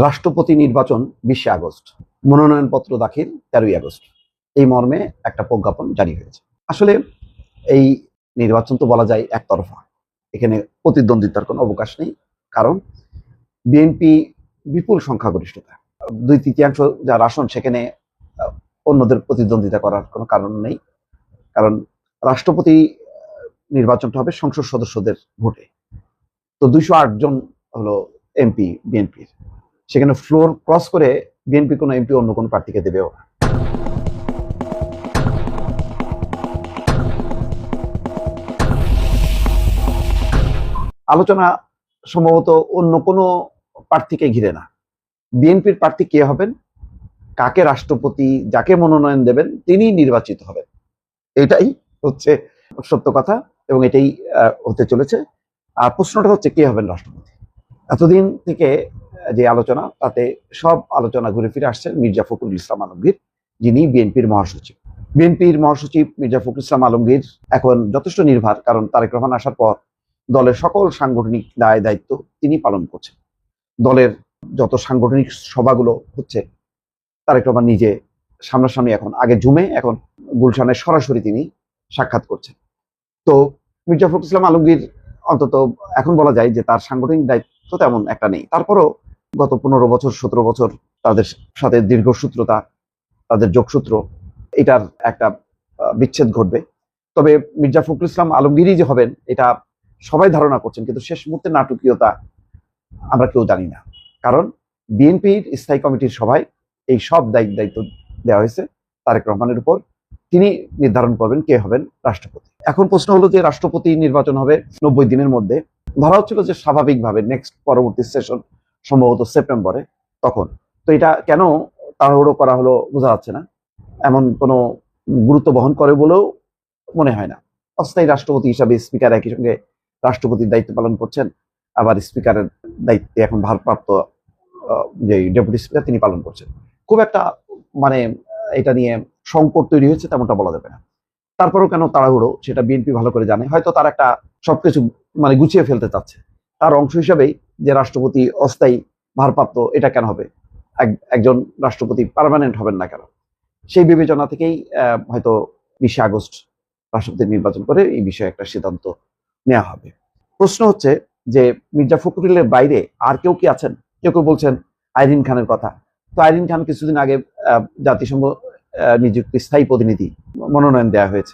রাষ্ট্রপতি নির্বাচন 20 আগস্ট, মনোনয়নপত্র দাখিল 13 আগস্ট। এই মর্মে একটা প্রজ্ঞাপন জারি হয়েছে। আসলে এই নির্বাচন তো বলা যায় একতরফা, এখানে প্রতিদ্বন্দ্বিতার কোনো অবকাশ নেই। কারণ বিএনপি বিপুল সংখ্যাগরিষ্ঠতা, 2/3 যার আসন, সেখানে অন্যদের প্রতিদ্বন্দ্বিতা করার কোনো কারণ নেই। কারণ রাষ্ট্রপতি নির্বাচনটা হবে সংসদ সদস্যদের ভোটে। তো 208 জন হলো এমপি বিএনপির, সেখানে ফ্লোর ক্রস করে বিএনপি কোনো এমপি অন্য কোনো প্রার্থীকে দেবেও না। আলোচনা সম্ভবত অন্য কোনো প্রার্থীকে ঘিরে না, বিএনপির প্রার্থী কে হবেন, কাকে রাষ্ট্রপতি যাকে মনোনয়ন দেবেন তিনি নির্বাচিত হবেন, এটাই হচ্ছে সত্য কথা এবং এটাই হতে চলেছে। আর প্রশ্নটা হচ্ছে কে হবেন রাষ্ট্রপতি। এতদিন থেকে যে আলোচনা, তাতে সব আলোচনা ঘুরে ফিরে আসছেন মির্জা ফখরুল ইসলাম আলমগীর, যিনি বিএনপির মহাসচিব। বিএনপির মহাসচিব মির্জা ফখরুল ইসলাম আলমগীর এখন যথেষ্ট নির্ভর, কারণ তারেক রহমান আসার পর দলের সকল সাংগঠনিক দায় দায়িত্ব তিনি পালন করছেন। দলের যত সাংগঠনিক সভাগুলো হচ্ছে তারেক রহমান নিজে সামনাসামনি, এখন আগে জুমে, এখন গুলশানে সরাসরি তিনি সাক্ষাৎ করছেন। তো মির্জা ফখরুল ইসলাম আলমগীর অন্তত এখন বলা যায় যে তার সাংগঠনিক দায়িত্ব তেমন একটা নেই। তারপরও গত 15 বছর 17 বছর তাদের সাথে দীর্ঘসূত্রতা, তাদের যোগসূত্র, এটার একটা বিচ্ছেদ ঘটবে। তবে মির্জা ফখরুল ইসলাম আলমগীরই যে হবেন এটা সবাই ধারণা করছেন, কিন্তু শেষ মুহূর্তে নাটকীয়তা আমরা কেউ জানি না। কারণ বিএনপির স্থায়ী কমিটির সভায় এই সব দায়িত্ব দেওয়া হয়েছে তারেক রহমানের উপর। তিনি নির্ধারণ করবেন কে হবেন রাষ্ট্রপতি। এখন প্রশ্ন হলো যে রাষ্ট্রপতি নির্বাচন হবে 90 দিনের মধ্যে। ধরা হচ্ছিল যে স্বাভাবিকভাবে নেক্সট পরবর্তী সেশন সম্ভবত সেপ্টেম্বরে, তখন। তো এটা কেন তাড়াহুড়ো করা হলো বোঝা যাচ্ছে না, এমন কোনো গুরুত্ব বহন করে বলেও মনে হয় না। অস্থায়ী রাষ্ট্রপতি হিসাবে স্পিকার একই সঙ্গে রাষ্ট্রপতির দায়িত্ব পালন করছেন, আবার স্পিকারের দায়িত্বে এখন ভারপ্রাপ্ত যে ডেপুটি স্পিকার তিনি পালন করছেন। খুব একটা মানে এটা নিয়ে সংকট তৈরি হয়েছে তেমনটা বলা যাবে না। তারপরেও কেন তাড়াহুড়ো সেটা বিএনপি ভালো করে জানে। হয়তো তার একটা সবকিছু গুছিয়ে ফেলতে চাচ্ছে। তার অংশ হিসাবেই যে রাষ্ট্রপতি অস্থায়ী ভারপ্রাপ্ত, এটা কেন হবে, একজন রাষ্ট্রপতি পার্মানেন্ট হবেন না কেন, সেই বিবেচনা থেকেই হয়তো 20 আগস্ট রাষ্ট্রপতি নির্বাচন করে এই বিষয়ে একটা সিদ্ধান্ত নেওয়া হবে। প্রশ্ন হচ্ছে যে মির্জা ফখরুলের বাইরে আর কেউ কি আছেন? কেউ কেউ বলছেন আইরিন খানের কথা। তো আইরিন খান কিছুদিন আগে জাতিসংঘ নিযুক্ত স্থায়ী প্রতিনিধি, মনোনয়ন দেওয়া হয়েছে।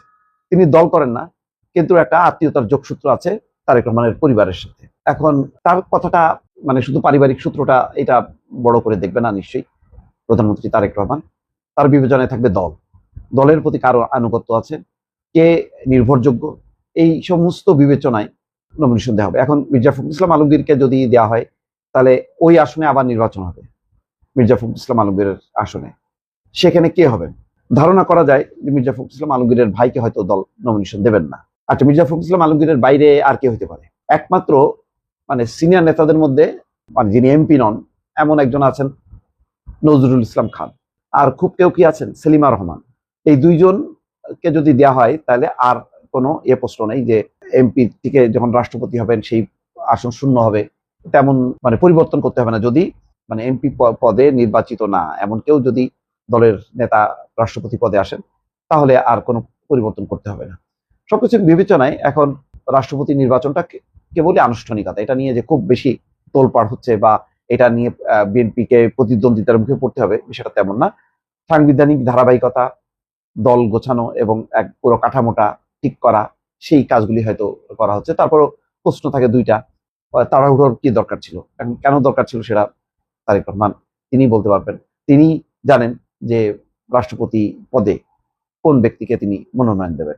তিনি দল করেন না, কিন্তু একটা আত্মীয়তার যোগসূত্র আছে তারেক রহমানের পরিবারের সাথে। এখন তার কথাটা শুধু পারিবারিক সূত্রটা এটা বড় করে দেখবে না নিশ্চয়ই প্রধানমন্ত্রী তারেক রহমান। তার বিবেচনায় থাকবে দল, দলের প্রতি কারো আনুগত্য আছে, কে নির্ভরযোগ্য, এই সমস্ত বিবেচনায় নমিনেশন দেওয়া হবে। এখন মির্জা ফখরুল ইসলাম আলমগীরকে যদি দেওয়া হয়, তাহলে ওই আসনে আবার নির্বাচন হবে, মির্জা ফখরুল ইসলাম আলমগীরের আসনে। সেখানে কে হবেন? ধারণা করা যায় যে মির্জা ফখরুল ইসলাম আলমগীরের ভাইকে হয়তো দল নমিনেশন দেবেন না। আচ্ছা, মির্জা ফখরুল ইসলাম আলমগীরের বাইরে আর কে হতে পারে? একমাত্র সিনিয়র নেতাদের মধ্যে যিনি এমপি নন এমন একজন আছেন নজরুল ইসলাম খান, আর খুব কেউ কি আছেন সেলিমা রহমান। এই দুইজনকে যদি দেওয়া হয় তাহলে আর কোনো প্রশ্ন নেই যে এমপি থেকে যখন রাষ্ট্রপতি হবেন সেই আসন শূন্য হবে, তেমন পরিবর্তন করতে হবে না। যদি এমপি পদে নির্বাচিত না এমন কেউ যদি দলের নেতা রাষ্ট্রপতি পদে আসেন, তাহলে আর কোনো পরিবর্তন করতে হবে না। সবকিছু বিবেচনায় এখন রাষ্ট্রপতি নির্বাচনটা কেবলই আনুষ্ঠানিকতা। এটা নিয়ে যে খুব বেশি তোলপাড় হচ্ছে বা এটা নিয়ে বিএনপিকে প্রতিদ্বন্দ্বিতার মুখে পড়তে হবে, বিষয়টা তেমন না। সাংবিধানিক ধারাবাহিকতা, দল গোছানো এবং এক পুরো কাঠামোটা ঠিক করা, সেই কাজগুলি হয়তো করা হচ্ছে। তারপরও প্রশ্ন থাকে দুইটা, তাড়াহুড়োর কি দরকার ছিল, কেন দরকার ছিল, সেটা তারেক রহমান তিনি বলতে পারবেন। তিনি জানেন যে রাষ্ট্রপতি পদে কোন ব্যক্তিকে তিনি মনোনয়ন দেবেন।